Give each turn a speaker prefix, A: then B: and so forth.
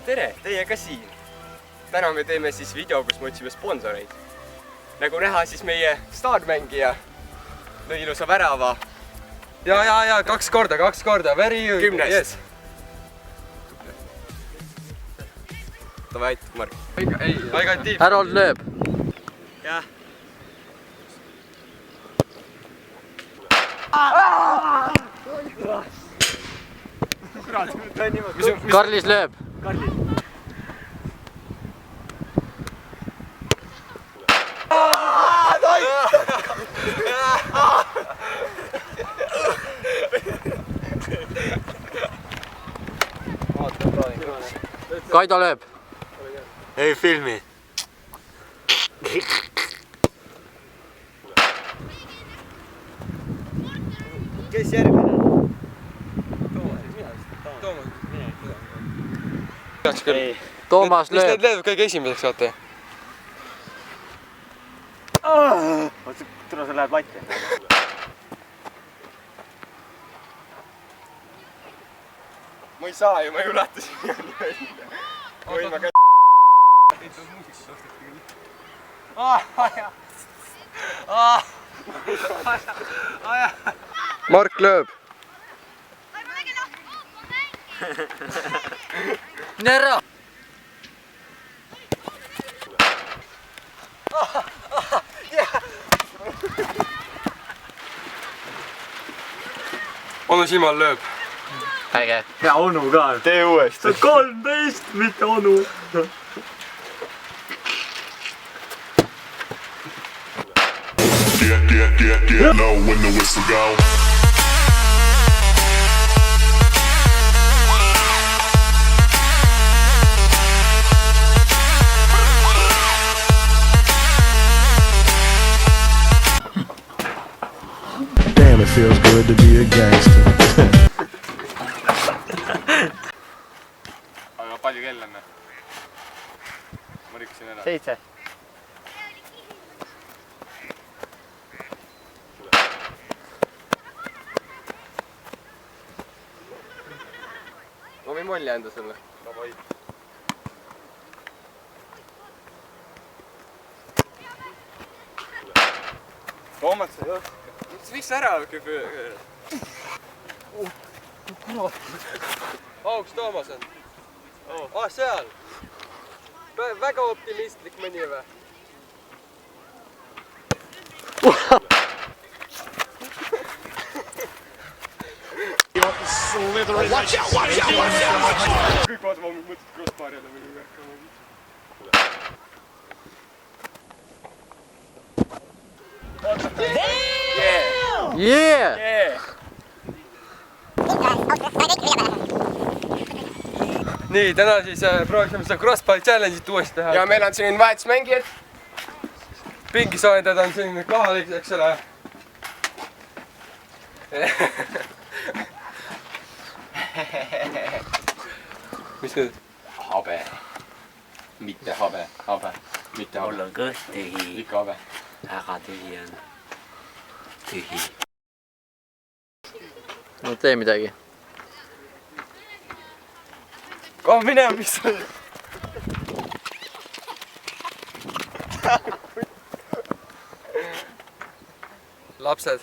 A: tere, teie ka siin. Täna me teeme siis video, kus me otsime sponsoreid. Nagu näha, siis meie staarmängija lõi ilusa värava.
B: Ja, 2 korda, very good.
A: 10.
B: Yes.
A: Tavai, aitab, Mark.
B: Väga tiip.
C: Harold lööb.
A: Jah.
C: Karlis lööb. Kaido lööb.
D: Ei filmi.
A: Kes järgmine?
C: Toomas
B: Mis
C: lööb.
B: need lööb kõige esimeseks, saate?
D: Tule, see läheb latti.
A: Ma ei saa ju, ma ei ulata siia nii välja. Oi, ma käin.
B: Mark lööb.
C: Nero.
B: Onu Simal lööb.
C: Äge.
D: Ja onu ka.
A: Tee uuesti.
D: 13, mitte onu.
E: Get low when the whistle go.
F: Damn, it feels good to be a gangster.
B: Aga palju kell on? Ma rikkusin ära.
C: 7.
A: Ma võin molli anda sulle.
B: Toomas, sa ei oska.
A: Mis ära?
B: Auks Toomas on. Seal. Väga optimistlik mõni või? Kõik vaatama mõtled crossbar'ile või hakkama.
C: Yeah!
B: Nii, täna siis proovisime seda crossbar challenge'it uuesti teha.
A: Ja meil on selline vahetusmängijad.
B: Pingisoojendajad on selline kohalik, eks ole. Mis nüüd?
A: Habe. Mitte habe. Habe. Mitte habe.
D: Mul on kõht tühi.
A: Ikka habe.
D: Väga tühi on. Tühi.
C: No tee midagi.
A: Kohe mine, mis see?
B: Lapsed.